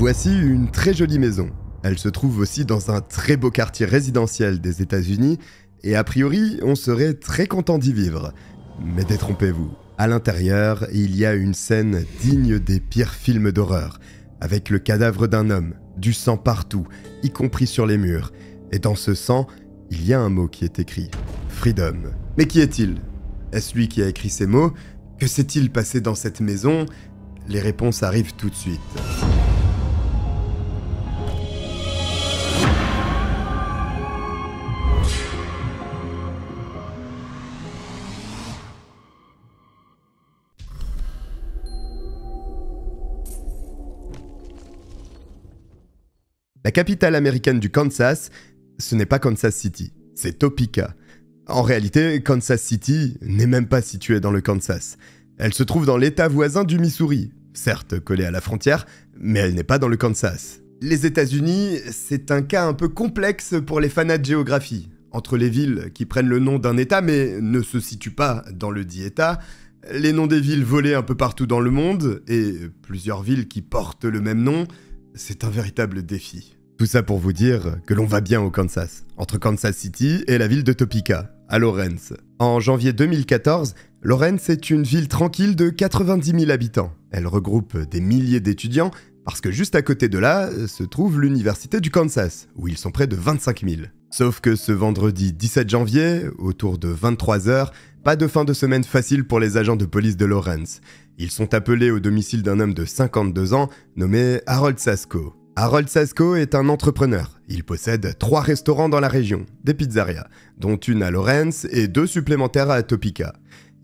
Voici une très jolie maison. Elle se trouve aussi dans un très beau quartier résidentiel des États-Unis et a priori, on serait très content d'y vivre. Mais détrompez-vous, à l'intérieur, il y a une scène digne des pires films d'horreur, avec le cadavre d'un homme, du sang partout, y compris sur les murs. Et dans ce sang, il y a un mot qui est écrit, Freedom. Mais qui est-il? Est-ce lui qui a écrit ces mots? Que s'est-il passé dans cette maison? Les réponses arrivent tout de suite. La capitale américaine du Kansas, ce n'est pas Kansas City, c'est Topeka. En réalité, Kansas City n'est même pas située dans le Kansas. Elle se trouve dans l'état voisin du Missouri, certes collée à la frontière, mais elle n'est pas dans le Kansas. Les États-Unis, c'est un cas un peu complexe pour les fanats de géographie. Entre les villes qui prennent le nom d'un état mais ne se situent pas dans le dit état, les noms des villes volées un peu partout dans le monde, et plusieurs villes qui portent le même nom, c'est un véritable défi. Tout ça pour vous dire que l'on va bien au Kansas, entre Kansas City et la ville de Topeka, à Lawrence. En janvier 2014, Lawrence est une ville tranquille de 90 000 habitants. Elle regroupe des milliers d'étudiants parce que juste à côté de là se trouve l'université du Kansas, où ils sont près de 25 000. Sauf que ce vendredi 17 janvier, autour de 23 h, pas de fin de semaine facile pour les agents de police de Lawrence. Ils sont appelés au domicile d'un homme de 52 ans nommé Harold Sasko. Harold Sasko est un entrepreneur. Il possède 3 restaurants dans la région, des pizzerias, dont une à Lawrence et 2 supplémentaires à Topeka.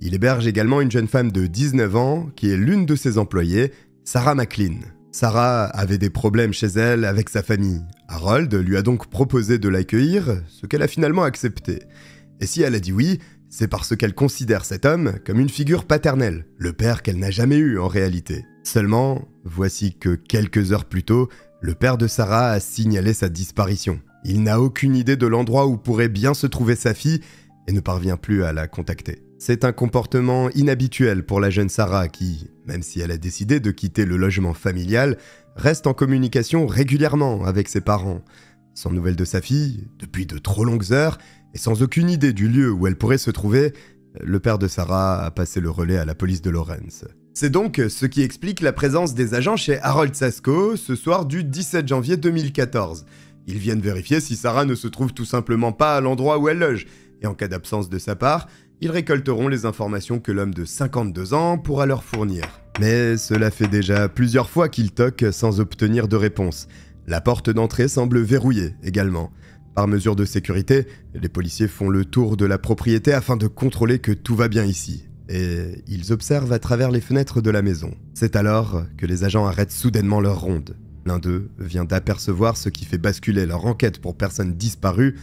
Il héberge également une jeune femme de 19 ans qui est l'une de ses employées, Sarah McLean. Sarah avait des problèmes chez elle avec sa famille. Harold lui a donc proposé de l'accueillir, ce qu'elle a finalement accepté. Et si elle a dit oui, c'est parce qu'elle considère cet homme comme une figure paternelle, le père qu'elle n'a jamais eu en réalité. Seulement, voici que quelques heures plus tôt, le père de Sarah a signalé sa disparition. Il n'a aucune idée de l'endroit où pourrait bien se trouver sa fille et ne parvient plus à la contacter. C'est un comportement inhabituel pour la jeune Sarah qui, même si elle a décidé de quitter le logement familial, reste en communication régulièrement avec ses parents. Sans nouvelles de sa fille, depuis de trop longues heures, et sans aucune idée du lieu où elle pourrait se trouver, le père de Sarah a passé le relais à la police de Lawrence. C'est donc ce qui explique la présence des agents chez Harold Sasko ce soir du 17 janvier 2014. Ils viennent vérifier si Sarah ne se trouve tout simplement pas à l'endroit où elle loge, et en cas d'absence de sa part, ils récolteront les informations que l'homme de 52 ans pourra leur fournir. Mais cela fait déjà plusieurs fois qu'ils toquent sans obtenir de réponse. La porte d'entrée semble verrouillée également. Par mesure de sécurité, les policiers font le tour de la propriété afin de contrôler que tout va bien ici. Et ils observent à travers les fenêtres de la maison. C'est alors que les agents arrêtent soudainement leur ronde. L'un d'eux vient d'apercevoir ce qui fait basculer leur enquête pour personnes disparues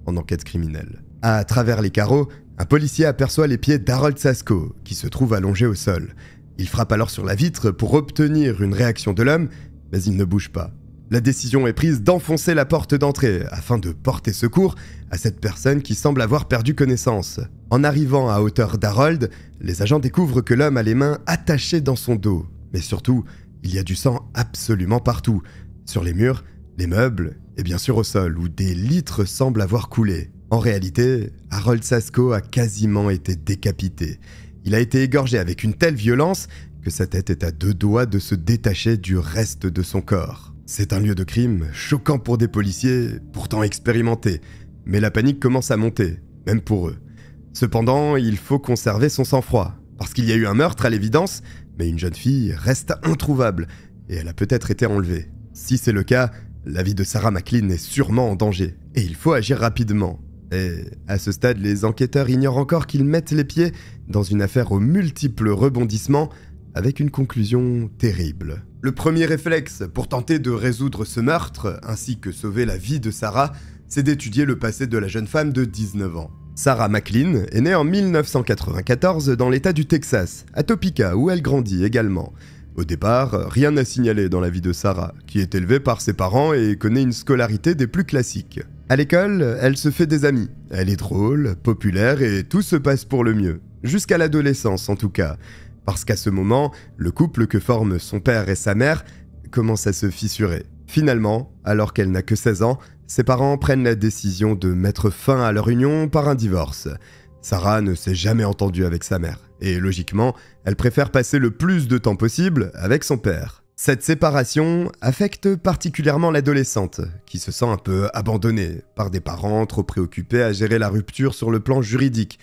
en enquête criminelle. À travers les carreaux, un policier aperçoit les pieds d'Harold Sasko, qui se trouve allongé au sol. Il frappe alors sur la vitre pour obtenir une réaction de l'homme, mais il ne bouge pas. La décision est prise d'enfoncer la porte d'entrée afin de porter secours à cette personne qui semble avoir perdu connaissance. En arrivant à hauteur d'Harold, les agents découvrent que l'homme a les mains attachées dans son dos. Mais surtout, il y a du sang absolument partout, sur les murs, les meubles et bien sûr au sol, où des litres semblent avoir coulé. En réalité, Harold Sasko a quasiment été décapité. Il a été égorgé avec une telle violence que sa tête est à 2 doigts de se détacher du reste de son corps. C'est un lieu de crime choquant pour des policiers, pourtant expérimentés, mais la panique commence à monter, même pour eux. Cependant, il faut conserver son sang-froid, parce qu'il y a eu un meurtre à l'évidence, mais une jeune fille reste introuvable, et elle a peut-être été enlevée. Si c'est le cas, la vie de Sarah McLean est sûrement en danger, et il faut agir rapidement. Et à ce stade, les enquêteurs ignorent encore qu'ils mettent les pieds dans une affaire aux multiples rebondissements, avec une conclusion terrible. Le premier réflexe pour tenter de résoudre ce meurtre, ainsi que sauver la vie de Sarah, c'est d'étudier le passé de la jeune femme de 19 ans. Sarah McLean est née en 1994 dans l'état du Texas, à Topeka, où elle grandit également. Au départ, rien n'a signalé dans la vie de Sarah, qui est élevée par ses parents et connaît une scolarité des plus classiques. À l'école, elle se fait des amis. Elle est drôle, populaire et tout se passe pour le mieux. Jusqu'à l'adolescence en tout cas. Parce qu'à ce moment, le couple que forment son père et sa mère commence à se fissurer. Finalement, alors qu'elle n'a que 16 ans, ses parents prennent la décision de mettre fin à leur union par un divorce. Sarah ne s'est jamais entendue avec sa mère, et logiquement, elle préfère passer le plus de temps possible avec son père. Cette séparation affecte particulièrement l'adolescente, qui se sent un peu abandonnée par des parents trop préoccupés à gérer la rupture sur le plan juridique,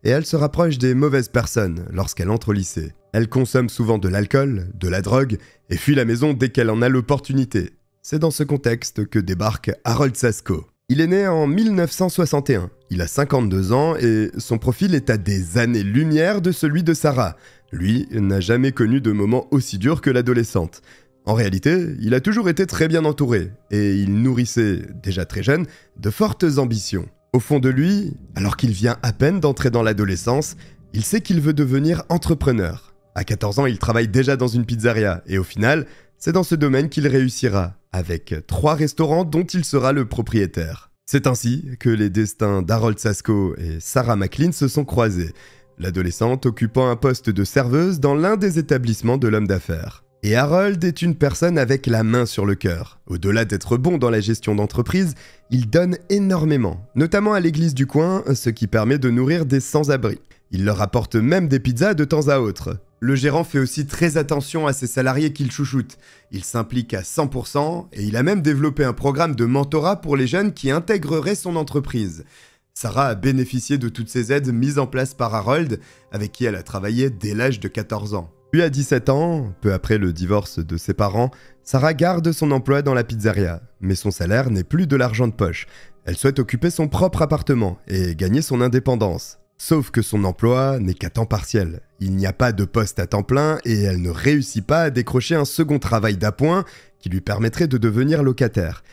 et elle se rapproche des mauvaises personnes lorsqu'elle entre au lycée. Elle consomme souvent de l'alcool, de la drogue, et fuit la maison dès qu'elle en a l'opportunité. C'est dans ce contexte que débarque Harold Sasco. Il est né en 1961, il a 52 ans et son profil est à des années-lumière de celui de Sarah. Lui n'a jamais connu de moment aussi dur que l'adolescente. En réalité, il a toujours été très bien entouré et il nourrissait, déjà très jeune, de fortes ambitions. Au fond de lui, alors qu'il vient à peine d'entrer dans l'adolescence, il sait qu'il veut devenir entrepreneur. À 14 ans, il travaille déjà dans une pizzeria et au final, c'est dans ce domaine qu'il réussira, avec 3 restaurants dont il sera le propriétaire. C'est ainsi que les destins d'Harold Sasco et Sarah McLean se sont croisés, l'adolescente occupant un poste de serveuse dans l'un des établissements de l'homme d'affaires. Et Harold est une personne avec la main sur le cœur. Au-delà d'être bon dans la gestion d'entreprise, il donne énormément, notamment à l'église du coin, ce qui permet de nourrir des sans-abri. Il leur apporte même des pizzas de temps à autre. Le gérant fait aussi très attention à ses salariés qu'il chouchoute. Il s'implique à 100% et il a même développé un programme de mentorat pour les jeunes qui intégreraient son entreprise. Sarah a bénéficié de toutes ces aides mises en place par Harold, avec qui elle a travaillé dès l'âge de 14 ans. Puis à 17 ans, peu après le divorce de ses parents, Sarah garde son emploi dans la pizzeria, mais son salaire n'est plus de l'argent de poche. Elle souhaite occuper son propre appartement et gagner son indépendance. Sauf que son emploi n'est qu'à temps partiel. Il n'y a pas de poste à temps plein et elle ne réussit pas à décrocher un second travail d'appoint qui lui permettrait de devenir locataire.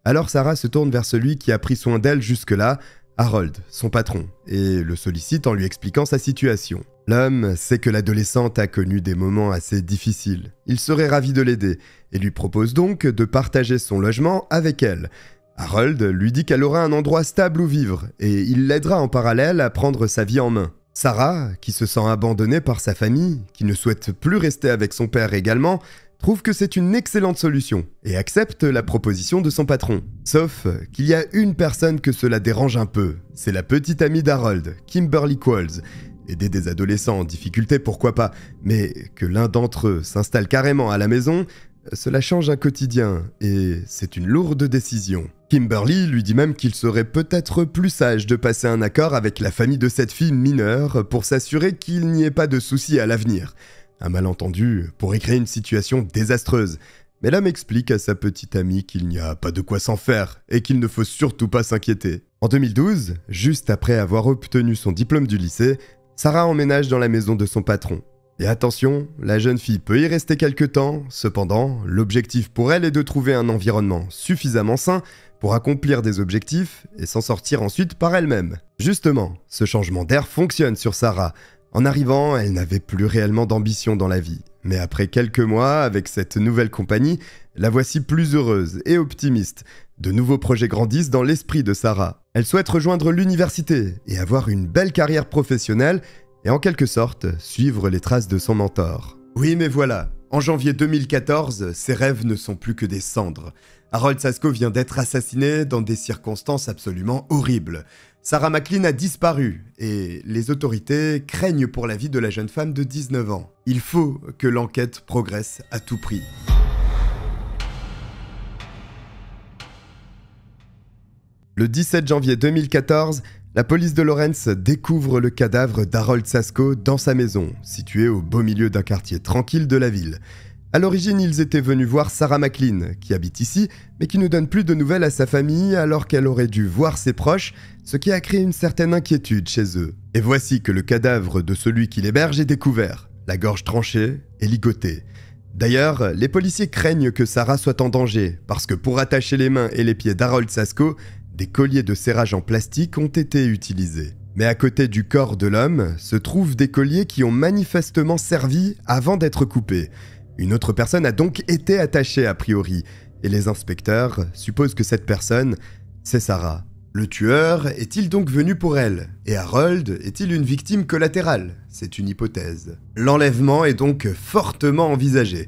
Alors Sarah se tourne vers celui qui a pris soin d'elle jusque-là, Harold, son patron, et le sollicite en lui expliquant sa situation. L'homme sait que l'adolescente a connu des moments assez difficiles. Il serait ravi de l'aider et lui propose donc de partager son logement avec elle. Harold lui dit qu'elle aura un endroit stable où vivre et il l'aidera en parallèle à prendre sa vie en main. Sarah, qui se sent abandonnée par sa famille, qui ne souhaite plus rester avec son père également, trouve que c'est une excellente solution et accepte la proposition de son patron. Sauf qu'il y a une personne que cela dérange un peu, c'est la petite amie d'Harold, Kimberly Qualls. Aider des adolescents en difficulté, pourquoi pas, mais que l'un d'entre eux s'installe carrément à la maison, cela change un quotidien et c'est une lourde décision. Kimberly lui dit même qu'il serait peut-être plus sage de passer un accord avec la famille de cette fille mineure pour s'assurer qu'il n'y ait pas de soucis à l'avenir. Un malentendu pourrait créer une situation désastreuse, mais l'homme explique à sa petite amie qu'il n'y a pas de quoi s'en faire et qu'il ne faut surtout pas s'inquiéter. En 2012, juste après avoir obtenu son diplôme du lycée, Sarah emménage dans la maison de son patron. Et attention, la jeune fille peut y rester quelque temps, cependant, l'objectif pour elle est de trouver un environnement suffisamment sain pour accomplir des objectifs et s'en sortir ensuite par elle-même. Justement, ce changement d'air fonctionne sur Sarah. En arrivant, elle n'avait plus réellement d'ambition dans la vie. Mais après quelques mois, avec cette nouvelle compagnie, la voici plus heureuse et optimiste. De nouveaux projets grandissent dans l'esprit de Sarah. Elle souhaite rejoindre l'université et avoir une belle carrière professionnelle et en quelque sorte suivre les traces de son mentor. Oui, mais voilà, en janvier 2014, ses rêves ne sont plus que des cendres. Harold Sasco vient d'être assassiné dans des circonstances absolument horribles. Sarah McLean a disparu et les autorités craignent pour la vie de la jeune femme de 19 ans. Il faut que l'enquête progresse à tout prix. Le 17 janvier 2014, la police de Lawrence découvre le cadavre d'Harold Sasco dans sa maison, située au beau milieu d'un quartier tranquille de la ville. À l'origine, ils étaient venus voir Sarah McLean, qui habite ici, mais qui ne donne plus de nouvelles à sa famille alors qu'elle aurait dû voir ses proches, ce qui a créé une certaine inquiétude chez eux. Et voici que le cadavre de celui qui l'héberge est découvert, la gorge tranchée et ligotée. D'ailleurs, les policiers craignent que Sarah soit en danger, parce que pour attacher les mains et les pieds d'Harold Sasco, des colliers de serrage en plastique ont été utilisés. Mais à côté du corps de l'homme, se trouvent des colliers qui ont manifestement servi avant d'être coupés. Une autre personne a donc été attachée a priori, et les inspecteurs supposent que cette personne, c'est Sarah. Le tueur est-il donc venu pour elle? Et Harold est-il une victime collatérale? C'est une hypothèse. L'enlèvement est donc fortement envisagé.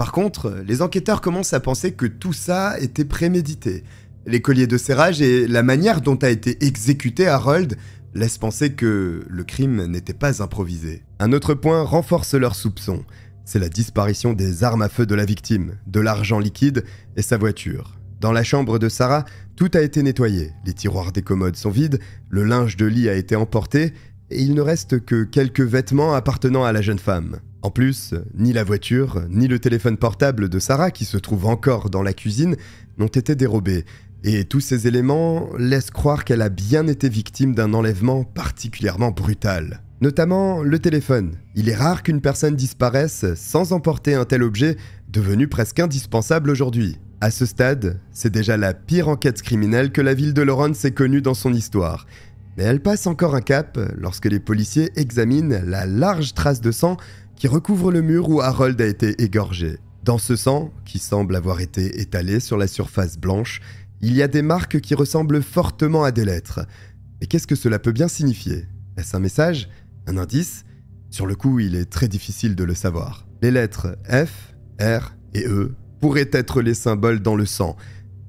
Par contre, les enquêteurs commencent à penser que tout ça était prémédité. Les colliers de serrage et la manière dont a été exécuté Harold laissent penser que le crime n'était pas improvisé. Un autre point renforce leurs soupçons. C'est la disparition des armes à feu de la victime, de l'argent liquide et sa voiture. Dans la chambre de Sarah, tout a été nettoyé. Les tiroirs des commodes sont vides, le linge de lit a été emporté et il ne reste que quelques vêtements appartenant à la jeune femme. En plus, ni la voiture, ni le téléphone portable de Sarah, qui se trouve encore dans la cuisine, n'ont été dérobés. Et tous ces éléments laissent croire qu'elle a bien été victime d'un enlèvement particulièrement brutal. Notamment le téléphone. Il est rare qu'une personne disparaisse sans emporter un tel objet, devenu presque indispensable aujourd'hui. À ce stade, c'est déjà la pire enquête criminelle que la ville de Lawrence ait connue dans son histoire. Mais elle passe encore un cap lorsque les policiers examinent la large trace de sang qui recouvre le mur où Harold a été égorgé. Dans ce sang, qui semble avoir été étalé sur la surface blanche, il y a des marques qui ressemblent fortement à des lettres. Et qu'est-ce que cela peut bien signifier? Est-ce un message? Un indice? Sur le coup, il est très difficile de le savoir. Les lettres F, R et E pourraient être les symboles dans le sang,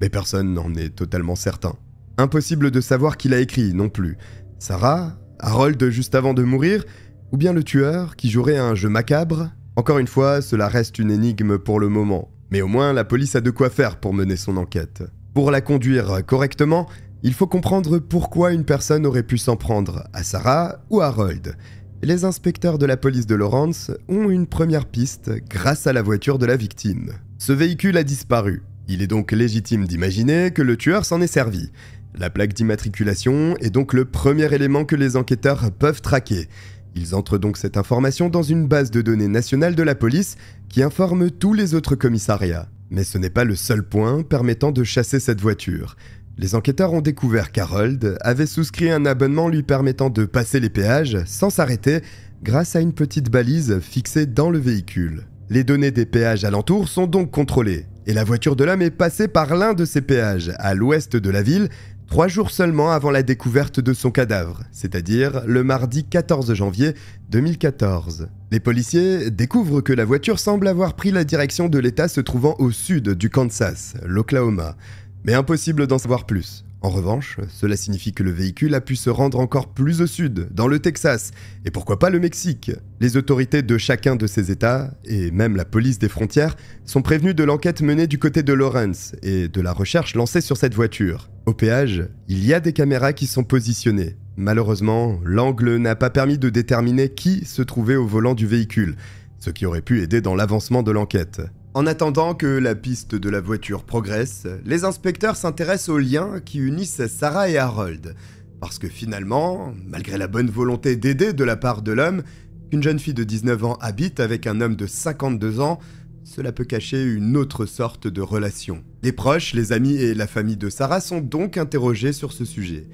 mais personne n'en est totalement certain. Impossible de savoir qui l'a écrit non plus. Sarah? Harold juste avant de mourir? Ou bien le tueur qui jouerait à un jeu macabre? Encore une fois, cela reste une énigme pour le moment, mais au moins la police a de quoi faire pour mener son enquête. Pour la conduire correctement, il faut comprendre pourquoi une personne aurait pu s'en prendre à Sarah ou à Harold. Les inspecteurs de la police de Lawrence ont une première piste grâce à la voiture de la victime. Ce véhicule a disparu. Il est donc légitime d'imaginer que le tueur s'en est servi. La plaque d'immatriculation est donc le premier élément que les enquêteurs peuvent traquer. Ils entrent donc cette information dans une base de données nationale de la police qui informe tous les autres commissariats. Mais ce n'est pas le seul point permettant de chasser cette voiture. Les enquêteurs ont découvert qu'Harold avait souscrit un abonnement lui permettant de passer les péages sans s'arrêter grâce à une petite balise fixée dans le véhicule. Les données des péages alentours sont donc contrôlées, et la voiture de l'homme est passée par l'un de ces péages, à l'ouest de la ville, 3 jours seulement avant la découverte de son cadavre, c'est-à-dire le mardi 14 janvier 2014. Les policiers découvrent que la voiture semble avoir pris la direction de l'État se trouvant au sud du Kansas, l'Oklahoma. Mais impossible d'en savoir plus. En revanche, cela signifie que le véhicule a pu se rendre encore plus au sud, dans le Texas, et pourquoi pas le Mexique. Les autorités de chacun de ces États, et même la police des frontières, sont prévenues de l'enquête menée du côté de Lawrence et de la recherche lancée sur cette voiture. Au péage, il y a des caméras qui sont positionnées. Malheureusement, l'angle n'a pas permis de déterminer qui se trouvait au volant du véhicule, ce qui aurait pu aider dans l'avancement de l'enquête. En attendant que la piste de la voiture progresse, les inspecteurs s'intéressent aux liens qui unissent Sarah et Harold. Parce que finalement, malgré la bonne volonté d'aider de la part de l'homme, qu'une jeune fille de 19 ans habite avec un homme de 52 ans, cela peut cacher une autre sorte de relation. Les proches, les amis et la famille de Sarah sont donc interrogés sur ce sujet.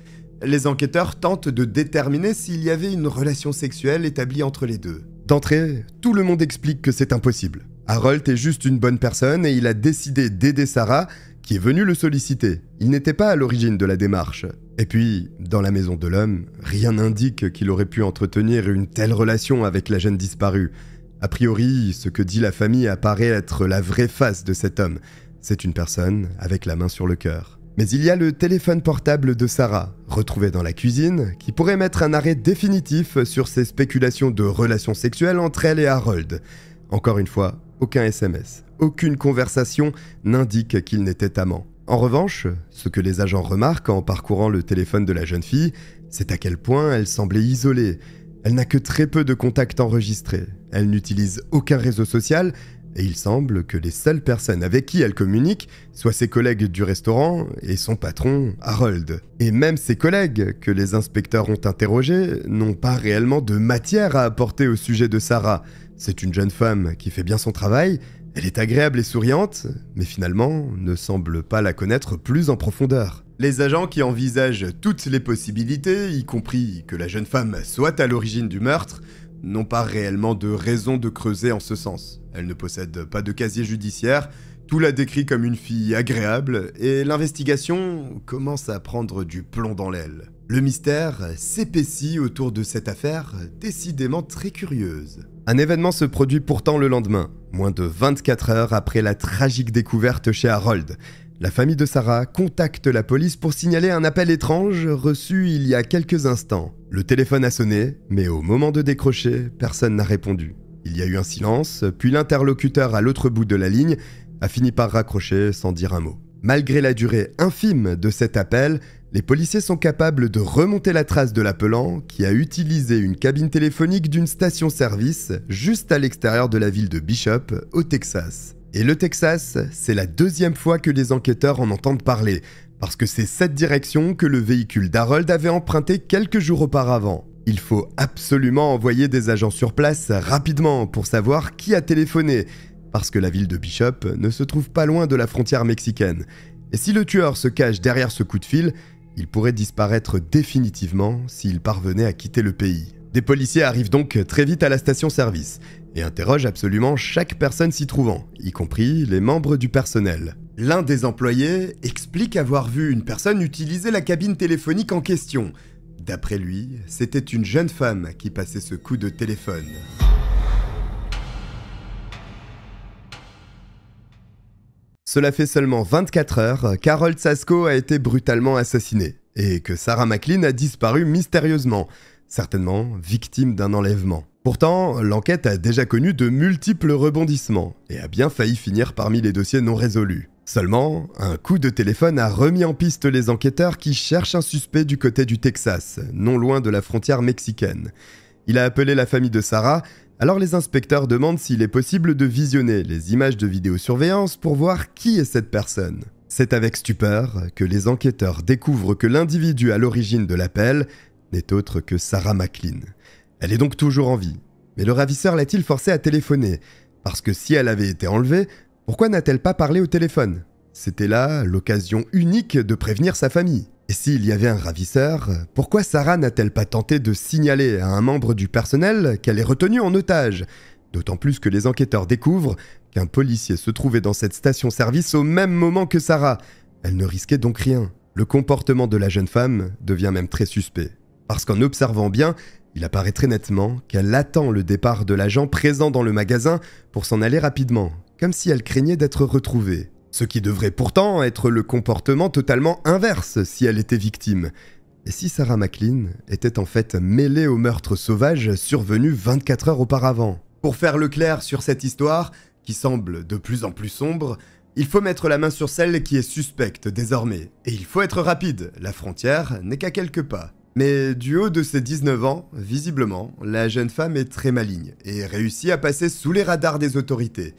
Les enquêteurs tentent de déterminer s'il y avait une relation sexuelle établie entre les deux. D'entrée, tout le monde explique que c'est impossible. Harold est juste une bonne personne et il a décidé d'aider Sarah, qui est venue le solliciter. Il n'était pas à l'origine de la démarche. Et puis, dans la maison de l'homme, rien n'indique qu'il aurait pu entretenir une telle relation avec la jeune disparue. A priori, ce que dit la famille apparaît être la vraie face de cet homme. C'est une personne avec la main sur le cœur. Mais il y a le téléphone portable de Sarah, retrouvé dans la cuisine, qui pourrait mettre un arrêt définitif sur ces spéculations de relations sexuelles entre elle et Harold. Encore une fois, aucun SMS, aucune conversation n'indique qu'ils n'étaient amants. En revanche, ce que les agents remarquent en parcourant le téléphone de la jeune fille, c'est à quel point elle semblait isolée. Elle n'a que très peu de contacts enregistrés. Elle n'utilise aucun réseau social et il semble que les seules personnes avec qui elle communique soient ses collègues du restaurant et son patron, Harold. Et même ses collègues, que les inspecteurs ont interrogés, n'ont pas réellement de matière à apporter au sujet de Sarah. C'est une jeune femme qui fait bien son travail, elle est agréable et souriante, mais finalement ne semble pas la connaître plus en profondeur. Les agents qui envisagent toutes les possibilités, y compris que la jeune femme soit à l'origine du meurtre, n'ont pas réellement de raison de creuser en ce sens. Elle ne possède pas de casier judiciaire, tout la décrit comme une fille agréable, et l'investigation commence à prendre du plomb dans l'aile. Le mystère s'épaissit autour de cette affaire décidément très curieuse. Un événement se produit pourtant le lendemain, moins de 24 heures après la tragique découverte chez Harold. La famille de Sarah contacte la police pour signaler un appel étrange reçu il y a quelques instants. Le téléphone a sonné, mais au moment de décrocher, personne n'a répondu. Il y a eu un silence, puis l'interlocuteur à l'autre bout de la ligne a fini par raccrocher sans dire un mot. Malgré la durée infime de cet appel, les policiers sont capables de remonter la trace de l'appelant qui a utilisé une cabine téléphonique d'une station-service juste à l'extérieur de la ville de Bishop, au Texas. Et le Texas, c'est la deuxième fois que les enquêteurs en entendent parler, parce que c'est cette direction que le véhicule d'Harold avait emprunté quelques jours auparavant. Il faut absolument envoyer des agents sur place rapidement pour savoir qui a téléphoné, parce que la ville de Bishop ne se trouve pas loin de la frontière mexicaine. Et si le tueur se cache derrière ce coup de fil, il pourrait disparaître définitivement s'il parvenait à quitter le pays. Des policiers arrivent donc très vite à la station-service et interrogent absolument chaque personne s'y trouvant, y compris les membres du personnel. L'un des employés explique avoir vu une personne utiliser la cabine téléphonique en question. D'après lui, c'était une jeune femme qui passait ce coup de téléphone. Cela fait seulement 24 heures qu'Harold Sasco a été brutalement assassiné et que Sarah McLean a disparu mystérieusement, certainement victime d'un enlèvement. Pourtant, l'enquête a déjà connu de multiples rebondissements et a bien failli finir parmi les dossiers non résolus. Seulement, un coup de téléphone a remis en piste les enquêteurs qui cherchent un suspect du côté du Texas, non loin de la frontière mexicaine. Il a appelé la famille de Sarah, alors les inspecteurs demandent s'il est possible de visionner les images de vidéosurveillance pour voir qui est cette personne. C'est avec stupeur que les enquêteurs découvrent que l'individu à l'origine de l'appel n'est autre que Sarah McLean. Elle est donc toujours en vie. Mais le ravisseur l'a-t-il forcée à téléphoner? Parce que si elle avait été enlevée, pourquoi n'a-t-elle pas parlé au téléphone? C'était là l'occasion unique de prévenir sa famille. Et s'il y avait un ravisseur, pourquoi Sarah n'a-t-elle pas tenté de signaler à un membre du personnel qu'elle est retenue en otage? D'autant plus que les enquêteurs découvrent qu'un policier se trouvait dans cette station-service au même moment que Sarah. Elle ne risquait donc rien. Le comportement de la jeune femme devient même très suspect. Parce qu'en observant bien, il apparaît très nettement qu'elle attend le départ de l'agent présent dans le magasin pour s'en aller rapidement, comme si elle craignait d'être retrouvée. Ce qui devrait pourtant être le comportement totalement inverse si elle était victime. Et si Sarah McLean était en fait mêlée au meurtre sauvage survenu 24 heures auparavant? Pour faire le clair sur cette histoire, qui semble de plus en plus sombre, il faut mettre la main sur celle qui est suspecte désormais. Et il faut être rapide, la frontière n'est qu'à quelques pas. Mais du haut de ses 19 ans, visiblement, la jeune femme est très maligne et réussit à passer sous les radars des autorités.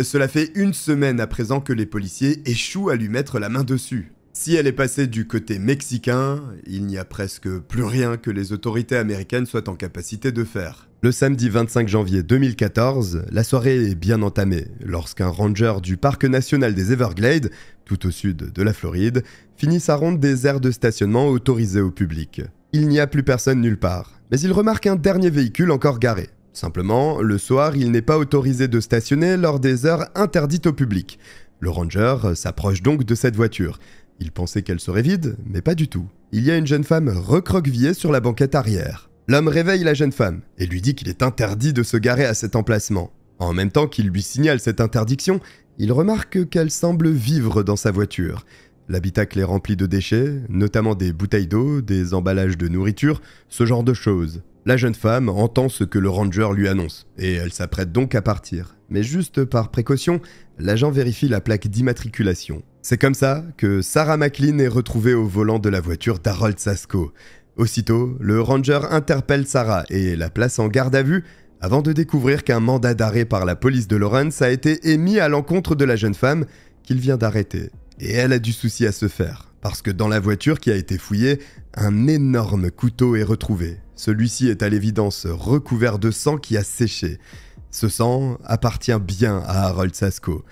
Cela fait une semaine à présent que les policiers échouent à lui mettre la main dessus. Si elle est passée du côté mexicain, il n'y a presque plus rien que les autorités américaines soient en capacité de faire. Le samedi 25 janvier 2014, la soirée est bien entamée lorsqu'un ranger du parc national des Everglades, tout au sud de la Floride, finit sa ronde des aires de stationnement autorisées au public. Il n'y a plus personne nulle part, mais il remarque un dernier véhicule encore garé. Simplement, le soir, il n'est pas autorisé de stationner lors des heures interdites au public. Le ranger s'approche donc de cette voiture. Il pensait qu'elle serait vide, mais pas du tout. Il y a une jeune femme recroquevillée sur la banquette arrière. L'homme réveille la jeune femme et lui dit qu'il est interdit de se garer à cet emplacement. En même temps qu'il lui signale cette interdiction, il remarque qu'elle semble vivre dans sa voiture. L'habitacle est rempli de déchets, notamment des bouteilles d'eau, des emballages de nourriture, ce genre de choses. La jeune femme entend ce que le ranger lui annonce, et elle s'apprête donc à partir. Mais juste par précaution, l'agent vérifie la plaque d'immatriculation. C'est comme ça que Sarah McLean est retrouvée au volant de la voiture d'Harold Sasco. Aussitôt, le ranger interpelle Sarah et la place en garde à vue avant de découvrir qu'un mandat d'arrêt par la police de Lawrence a été émis à l'encontre de la jeune femme qu'il vient d'arrêter. Et elle a du souci à se faire, parce que dans la voiture qui a été fouillée, un énorme couteau est retrouvé. Celui-ci est à l'évidence recouvert de sang qui a séché. Ce sang appartient bien à Harold Sasco.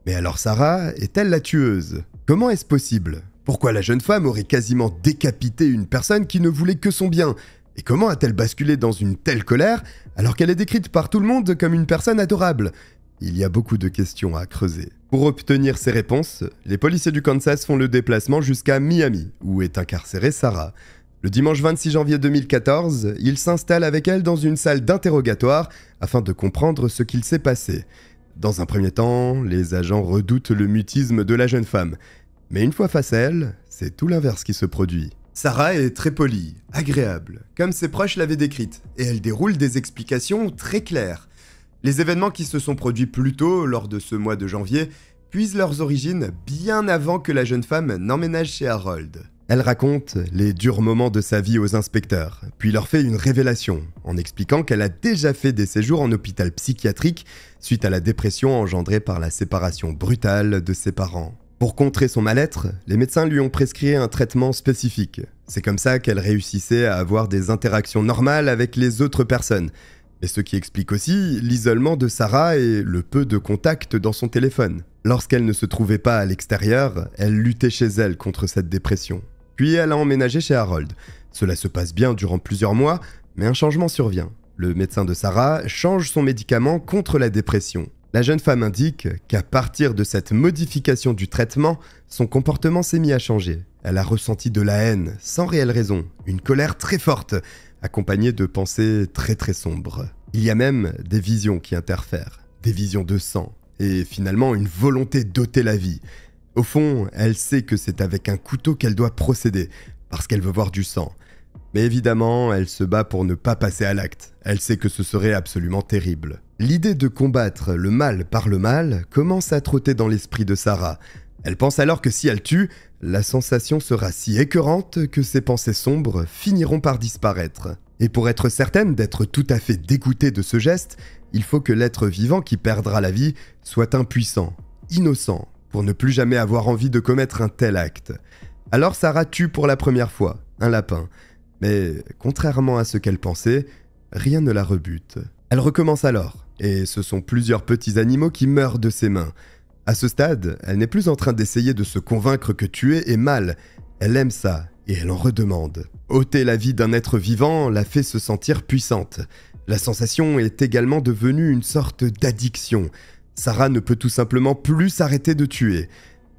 Mais alors Sarah est-elle la tueuse? Comment est-ce possible? Pourquoi la jeune femme aurait quasiment décapité une personne qui ne voulait que son bien? Et comment a-t-elle basculé dans une telle colère alors qu'elle est décrite par tout le monde comme une personne adorable? Il y a beaucoup de questions à creuser. Pour obtenir ces réponses, les policiers du Kansas font le déplacement jusqu'à Miami, où est incarcérée Sarah. Le dimanche 26 janvier 2014, il s'installe avec elle dans une salle d'interrogatoire afin de comprendre ce qu'il s'est passé. Dans un premier temps, les agents redoutent le mutisme de la jeune femme. Mais une fois face à elle, c'est tout l'inverse qui se produit. Sarah est très polie, agréable, comme ses proches l'avaient décrite, et elle déroule des explications très claires. Les événements qui se sont produits plus tôt, lors de ce mois de janvier, puisent leurs origines bien avant que la jeune femme n'emménage chez Harold. Elle raconte les durs moments de sa vie aux inspecteurs, puis leur fait une révélation, en expliquant qu'elle a déjà fait des séjours en hôpital psychiatrique suite à la dépression engendrée par la séparation brutale de ses parents. Pour contrer son mal-être, les médecins lui ont prescrit un traitement spécifique. C'est comme ça qu'elle réussissait à avoir des interactions normales avec les autres personnes. Et ce qui explique aussi l'isolement de Sarah et le peu de contact dans son téléphone. Lorsqu'elle ne se trouvait pas à l'extérieur, elle luttait chez elle contre cette dépression. Puis elle a emménagé chez Harold. Cela se passe bien durant plusieurs mois, mais un changement survient. Le médecin de Sarah change son médicament contre la dépression. La jeune femme indique qu'à partir de cette modification du traitement, son comportement s'est mis à changer. Elle a ressenti de la haine, sans réelle raison, une colère très forte, accompagnée de pensées très sombres. Il y a même des visions qui interfèrent, des visions de sang, et finalement une volonté d'ôter la vie. Au fond, elle sait que c'est avec un couteau qu'elle doit procéder, parce qu'elle veut voir du sang. Mais évidemment, elle se bat pour ne pas passer à l'acte. Elle sait que ce serait absolument terrible. L'idée de combattre le mal par le mal commence à trotter dans l'esprit de Sarah. Elle pense alors que si elle tue, la sensation sera si écœurante que ses pensées sombres finiront par disparaître. Et pour être certaine d'être tout à fait dégoûtée de ce geste, il faut que l'être vivant qui perdra la vie soit impuissant, innocent, pour ne plus jamais avoir envie de commettre un tel acte. Alors Sarah tue pour la première fois un lapin. Mais contrairement à ce qu'elle pensait, rien ne la rebute. Elle recommence alors, et ce sont plusieurs petits animaux qui meurent de ses mains. À ce stade, elle n'est plus en train d'essayer de se convaincre que tuer est mal. Elle aime ça, et elle en redemande. Ôter la vie d'un être vivant la fait se sentir puissante. La sensation est également devenue une sorte d'addiction. Sarah ne peut tout simplement plus s'arrêter de tuer.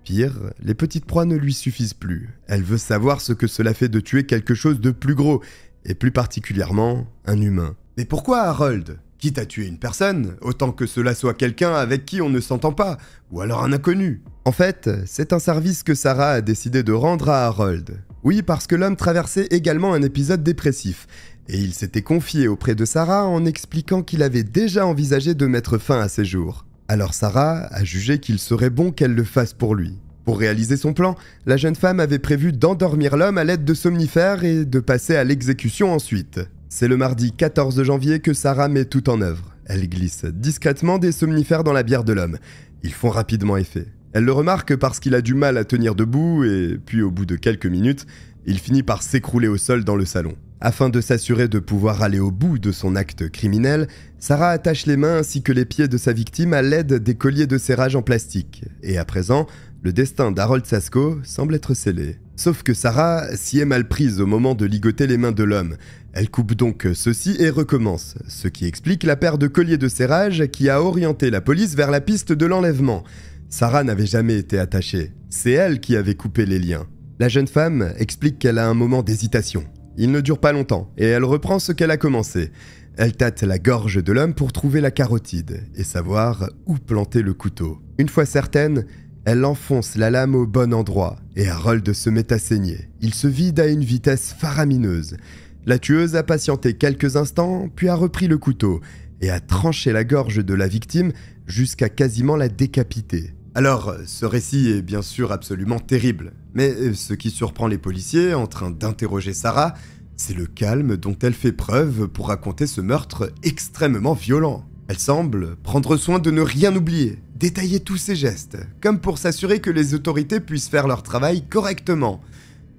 Pire, les petites proies ne lui suffisent plus. Elle veut savoir ce que cela fait de tuer quelque chose de plus gros, et plus particulièrement un humain. Mais pourquoi Harold ? Quitte à tuer une personne, autant que cela soit quelqu'un avec qui on ne s'entend pas, ou alors un inconnu. En fait, c'est un service que Sarah a décidé de rendre à Harold. Oui, parce que l'homme traversait également un épisode dépressif, et il s'était confié auprès de Sarah en expliquant qu'il avait déjà envisagé de mettre fin à ses jours. Alors Sarah a jugé qu'il serait bon qu'elle le fasse pour lui. Pour réaliser son plan, la jeune femme avait prévu d'endormir l'homme à l'aide de somnifères et de passer à l'exécution ensuite. C'est le mardi 14 janvier que Sarah met tout en œuvre. Elle glisse discrètement des somnifères dans la bière de l'homme. Ils font rapidement effet. Elle le remarque parce qu'il a du mal à tenir debout et puis au bout de quelques minutes, il finit par s'écrouler au sol dans le salon. Afin de s'assurer de pouvoir aller au bout de son acte criminel, Sarah attache les mains ainsi que les pieds de sa victime à l'aide des colliers de serrage en plastique. Et à présent, le destin d'Harold Sasco semble être scellé. Sauf que Sarah s'y est mal prise au moment de ligoter les mains de l'homme. Elle coupe donc ceci et recommence, ce qui explique la paire de colliers de serrage qui a orienté la police vers la piste de l'enlèvement. Sarah n'avait jamais été attachée. C'est elle qui avait coupé les liens. La jeune femme explique qu'elle a un moment d'hésitation. Il ne dure pas longtemps, et elle reprend ce qu'elle a commencé. Elle tâte la gorge de l'homme pour trouver la carotide, et savoir où planter le couteau. Une fois certaine, elle enfonce la lame au bon endroit, et Harold se met à saigner. Il se vide à une vitesse faramineuse. La tueuse a patienté quelques instants, puis a repris le couteau, et a tranché la gorge de la victime jusqu'à quasiment la décapiter. Alors, ce récit est bien sûr absolument terrible, mais ce qui surprend les policiers en train d'interroger Sarah, c'est le calme dont elle fait preuve pour raconter ce meurtre extrêmement violent. Elle semble prendre soin de ne rien oublier, détailler tous ses gestes, comme pour s'assurer que les autorités puissent faire leur travail correctement.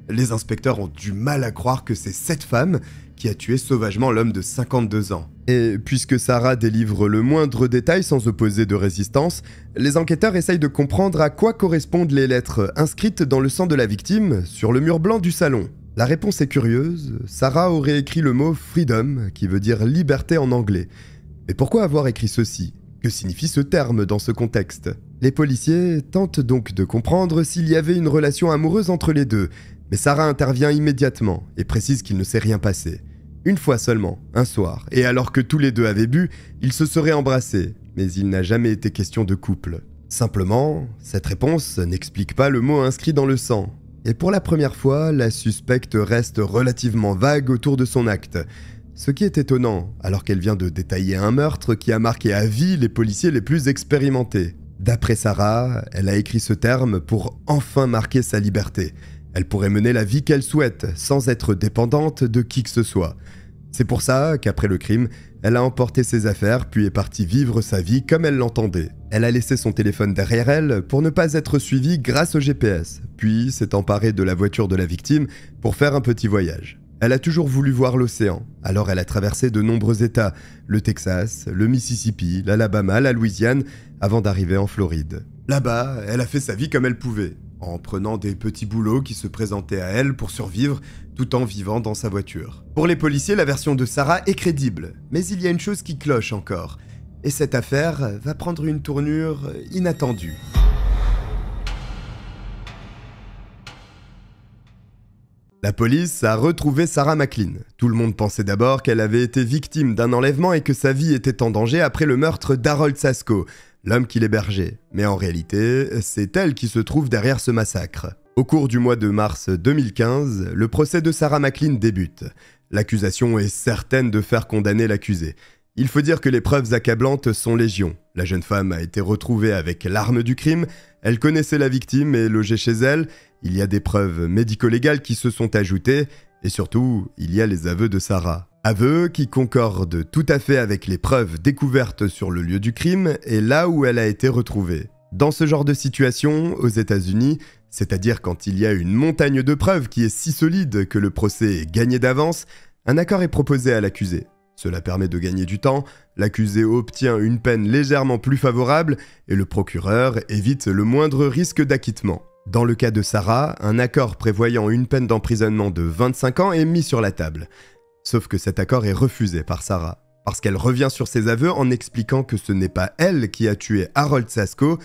Les inspecteurs ont du mal à croire que c'est cette femme qui a tué sauvagement l'homme de 52 ans. Et puisque Sarah délivre le moindre détail sans opposer de résistance, les enquêteurs essayent de comprendre à quoi correspondent les lettres inscrites dans le sang de la victime sur le mur blanc du salon. La réponse est curieuse, Sarah aurait écrit le mot « freedom » qui veut dire « liberté » en anglais. Mais pourquoi avoir écrit ceci ? Que signifie ce terme dans ce contexte ? Les policiers tentent donc de comprendre s'il y avait une relation amoureuse entre les deux, Mais Sarah intervient immédiatement et précise qu'il ne s'est rien passé. Une fois seulement, un soir, et alors que tous les deux avaient bu, ils se seraient embrassés, mais il n'a jamais été question de couple. Simplement, cette réponse n'explique pas le mot inscrit dans le sang. Et pour la première fois, la suspecte reste relativement vague autour de son acte. Ce qui est étonnant, alors qu'elle vient de détailler un meurtre qui a marqué à vie les policiers les plus expérimentés. D'après Sarah, elle a écrit ce terme pour enfin marquer sa liberté. Elle pourrait mener la vie qu'elle souhaite, sans être dépendante de qui que ce soit. C'est pour ça qu'après le crime, elle a emporté ses affaires puis est partie vivre sa vie comme elle l'entendait. Elle a laissé son téléphone derrière elle pour ne pas être suivie grâce au GPS, puis s'est emparée de la voiture de la victime pour faire un petit voyage. Elle a toujours voulu voir l'océan, alors elle a traversé de nombreux États, le Texas, le Mississippi, l'Alabama, la Louisiane, avant d'arriver en Floride. Là-bas, elle a fait sa vie comme elle pouvait, en prenant des petits boulots qui se présentaient à elle pour survivre, tout en vivant dans sa voiture. Pour les policiers, la version de Sarah est crédible, mais il y a une chose qui cloche encore, et cette affaire va prendre une tournure inattendue. La police a retrouvé Sarah McLean. Tout le monde pensait d'abord qu'elle avait été victime d'un enlèvement et que sa vie était en danger après le meurtre d'Harold Sasko, l'homme qui l'hébergeait. Mais en réalité, c'est elle qui se trouve derrière ce massacre. Au cours du mois de mars 2015, le procès de Sarah McLean débute. L'accusation est certaine de faire condamner l'accusé. Il faut dire que les preuves accablantes sont légion. La jeune femme a été retrouvée avec l'arme du crime, elle connaissait la victime et logeait chez elle, il y a des preuves médico-légales qui se sont ajoutées, et surtout, il y a les aveux de Sarah. Aveux qui concordent tout à fait avec les preuves découvertes sur le lieu du crime et là où elle a été retrouvée. Dans ce genre de situation, aux États-Unis, c'est-à-dire quand il y a une montagne de preuves qui est si solide que le procès est gagné d'avance, un accord est proposé à l'accusé. Cela permet de gagner du temps, l'accusé obtient une peine légèrement plus favorable et le procureur évite le moindre risque d'acquittement. Dans le cas de Sarah, un accord prévoyant une peine d'emprisonnement de 25 ans est mis sur la table. Sauf que cet accord est refusé par Sarah, parce qu'elle revient sur ses aveux en expliquant que ce n'est pas elle qui a tué Harold Sasko,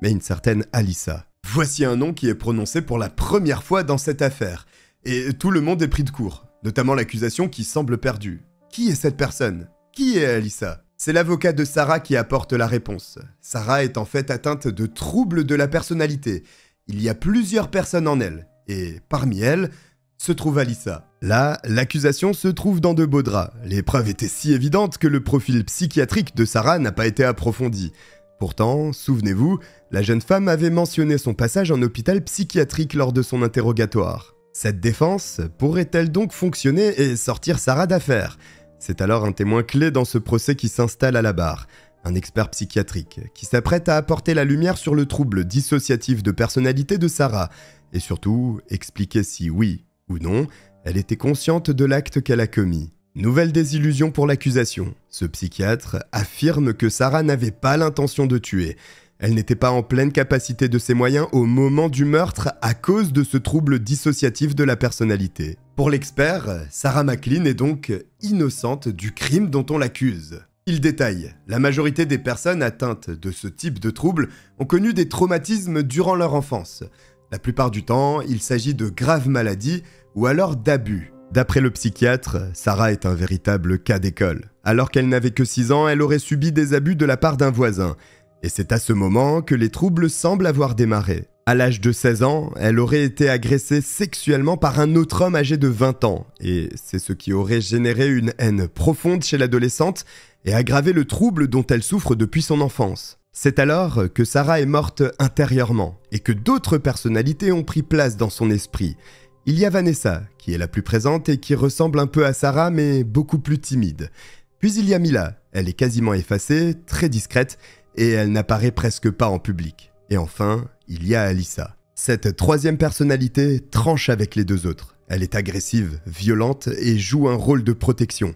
mais une certaine Alyssa. Voici un nom qui est prononcé pour la première fois dans cette affaire, et tout le monde est pris de court, notamment l'accusation qui semble perdue. Qui est cette personne? Qui est Alyssa? C'est l'avocat de Sarah qui apporte la réponse. Sarah est en fait atteinte de troubles de la personnalité. Il y a plusieurs personnes en elle, et parmi elles se trouve Alyssa. Là, l'accusation se trouve dans de beaux draps. Les preuves étaient si évidentes que le profil psychiatrique de Sarah n'a pas été approfondi. Pourtant, souvenez-vous, la jeune femme avait mentionné son passage en hôpital psychiatrique lors de son interrogatoire. Cette défense pourrait-elle donc fonctionner et sortir Sarah d'affaire? C'est alors un témoin clé dans ce procès qui s'installe à la barre, un expert psychiatrique qui s'apprête à apporter la lumière sur le trouble dissociatif de personnalité de Sarah et surtout expliquer si oui ou non elle était consciente de l'acte qu'elle a commis. Nouvelle désillusion pour l'accusation. Ce psychiatre affirme que Sarah n'avait pas l'intention de tuer. Elle n'était pas en pleine capacité de ses moyens au moment du meurtre à cause de ce trouble dissociatif de la personnalité. Pour l'expert, Sarah McLean est donc innocente du crime dont on l'accuse. Il détaille, la majorité des personnes atteintes de ce type de trouble ont connu des traumatismes durant leur enfance. La plupart du temps, il s'agit de graves maladies ou alors d'abus. D'après le psychiatre, Sarah est un véritable cas d'école. Alors qu'elle n'avait que 6 ans, elle aurait subi des abus de la part d'un voisin. Et c'est à ce moment que les troubles semblent avoir démarré. À l'âge de 16 ans, elle aurait été agressée sexuellement par un autre homme âgé de 20 ans. Et c'est ce qui aurait généré une haine profonde chez l'adolescente et aggravé le trouble dont elle souffre depuis son enfance. C'est alors que Sarah est morte intérieurement et que d'autres personnalités ont pris place dans son esprit. Il y a Vanessa, qui est la plus présente et qui ressemble un peu à Sarah mais beaucoup plus timide. Puis il y a Mila, elle est quasiment effacée, très discrète et elle n'apparaît presque pas en public. Et enfin, il y a Alyssa. Cette troisième personnalité tranche avec les deux autres. Elle est agressive, violente et joue un rôle de protection.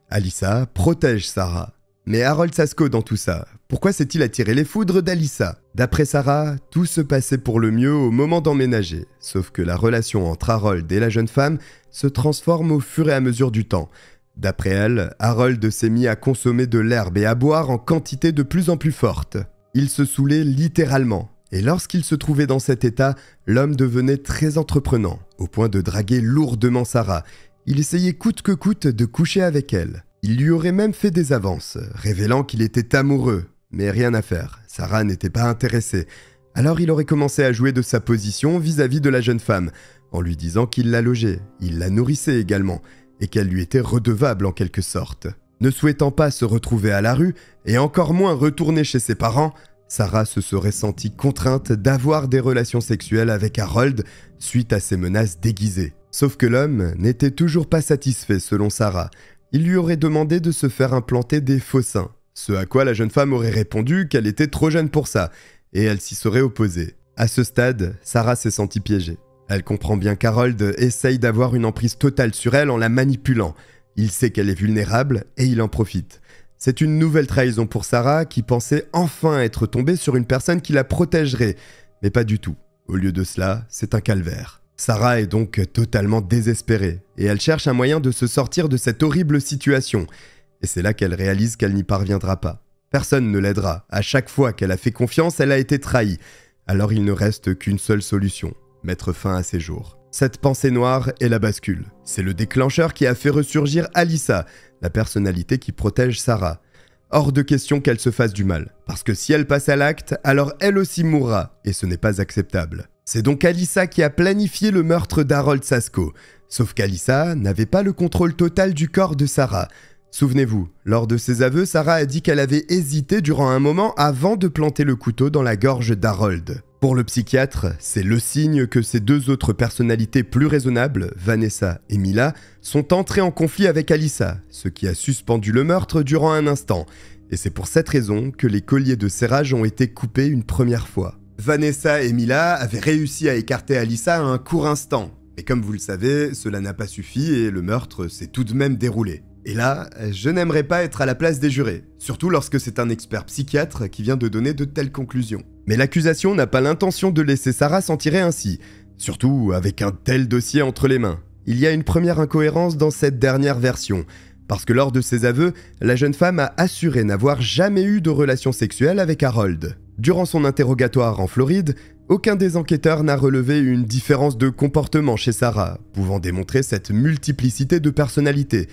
Alyssa protège Sarah. Mais Harold Sasko dans tout ça, pourquoi s'est-il attiré les foudres d'Alyssa? D'après Sarah, tout se passait pour le mieux au moment d'emménager, sauf que la relation entre Harold et la jeune femme se transforme au fur et à mesure du temps. D'après elle, Harold s'est mis à consommer de l'herbe et à boire en quantité de plus en plus forte. Il se saoulait littéralement. Et lorsqu'il se trouvait dans cet état, l'homme devenait très entreprenant, au point de draguer lourdement Sarah. Il essayait coûte que coûte de coucher avec elle. Il lui aurait même fait des avances, révélant qu'il était amoureux. Mais rien à faire, Sarah n'était pas intéressée. Alors il aurait commencé à jouer de sa position vis-à-vis de la jeune femme, en lui disant qu'il la logeait, il la nourrissait également, et qu'elle lui était redevable en quelque sorte. Ne souhaitant pas se retrouver à la rue, et encore moins retourner chez ses parents, Sarah se serait sentie contrainte d'avoir des relations sexuelles avec Harold suite à ces menaces déguisées. Sauf que l'homme n'était toujours pas satisfait selon Sarah. Il lui aurait demandé de se faire implanter des faux seins, ce à quoi la jeune femme aurait répondu qu'elle était trop jeune pour ça, et elle s'y serait opposée. À ce stade, Sarah s'est sentie piégée. Elle comprend bien qu'Harold essaye d'avoir une emprise totale sur elle en la manipulant. Il sait qu'elle est vulnérable et il en profite. C'est une nouvelle trahison pour Sarah qui pensait enfin être tombée sur une personne qui la protégerait, mais pas du tout. Au lieu de cela, c'est un calvaire. Sarah est donc totalement désespérée et elle cherche un moyen de se sortir de cette horrible situation. Et c'est là qu'elle réalise qu'elle n'y parviendra pas. Personne ne l'aidera. À chaque fois qu'elle a fait confiance, elle a été trahie. Alors il ne reste qu'une seule solution, mettre fin à ses jours. Cette pensée noire est la bascule. C'est le déclencheur qui a fait ressurgir Alyssa, la personnalité qui protège Sarah. Hors de question qu'elle se fasse du mal, parce que si elle passe à l'acte, alors elle aussi mourra, et ce n'est pas acceptable. C'est donc Alyssa qui a planifié le meurtre d'Harold Sasco, sauf qu'Alyssa n'avait pas le contrôle total du corps de Sarah. Souvenez-vous, lors de ses aveux, Sarah a dit qu'elle avait hésité durant un moment avant de planter le couteau dans la gorge d'Harold. Pour le psychiatre, c'est le signe que ces deux autres personnalités plus raisonnables, Vanessa et Mila, sont entrées en conflit avec Alyssa, ce qui a suspendu le meurtre durant un instant. Et c'est pour cette raison que les colliers de serrage ont été coupés une première fois. Vanessa et Mila avaient réussi à écarter Alyssa à un court instant. Mais comme vous le savez, cela n'a pas suffi et le meurtre s'est tout de même déroulé. Et là, je n'aimerais pas être à la place des jurés, surtout lorsque c'est un expert psychiatre qui vient de donner de telles conclusions. Mais l'accusation n'a pas l'intention de laisser Sarah s'en tirer ainsi, surtout avec un tel dossier entre les mains. Il y a une première incohérence dans cette dernière version, parce que lors de ses aveux, la jeune femme a assuré n'avoir jamais eu de relation sexuelle avec Harold. Durant son interrogatoire en Floride, aucun des enquêteurs n'a relevé une différence de comportement chez Sarah, pouvant démontrer cette multiplicité de personnalités.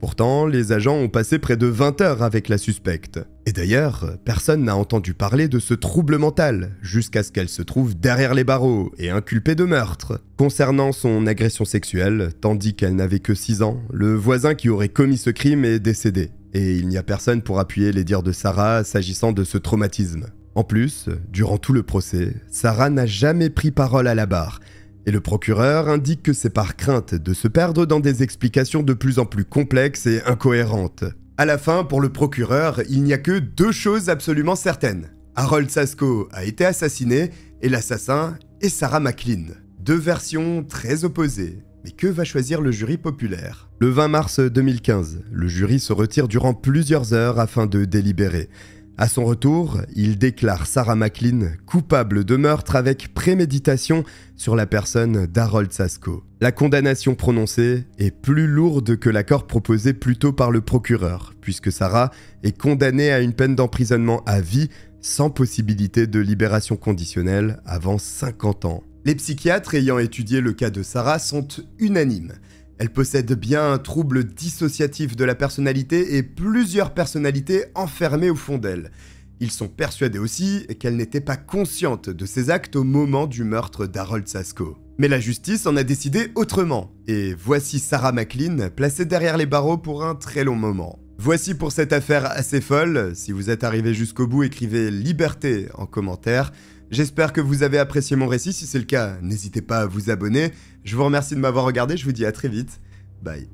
Pourtant, les agents ont passé près de 20 heures avec la suspecte. Et d'ailleurs, personne n'a entendu parler de ce trouble mental, jusqu'à ce qu'elle se trouve derrière les barreaux et inculpée de meurtre. Concernant son agression sexuelle, tandis qu'elle n'avait que 6 ans, le voisin qui aurait commis ce crime est décédé. Et il n'y a personne pour appuyer les dires de Sarah s'agissant de ce traumatisme. En plus, durant tout le procès, Sarah n'a jamais pris parole à la barre. Et le procureur indique que c'est par crainte de se perdre dans des explications de plus en plus complexes et incohérentes. À la fin, pour le procureur, il n'y a que 2 choses absolument certaines. Harold Sasco a été assassiné et l'assassin est Sarah McLean. 2 versions très opposées. Mais que va choisir le jury populaire? Le 20 mars 2015, le jury se retire durant plusieurs heures afin de délibérer. À son retour, il déclare Sarah McLean coupable de meurtre avec préméditation sur la personne d'Harold Sasco. La condamnation prononcée est plus lourde que l'accord proposé plus tôt par le procureur, puisque Sarah est condamnée à une peine d'emprisonnement à vie sans possibilité de libération conditionnelle avant 50 ans. Les psychiatres ayant étudié le cas de Sarah sont unanimes. Elle possède bien un trouble dissociatif de la personnalité et plusieurs personnalités enfermées au fond d'elle. Ils sont persuadés aussi qu'elle n'était pas consciente de ses actes au moment du meurtre d'Harold Sasco. Mais la justice en a décidé autrement, et voici Sarah McLean placée derrière les barreaux pour un très long moment. Voici pour cette affaire assez folle. Si vous êtes arrivé jusqu'au bout, écrivez liberté en commentaire. J'espère que vous avez apprécié mon récit. Si c'est le cas, n'hésitez pas à vous abonner. Je vous remercie de m'avoir regardé. Je vous dis à très vite. Bye.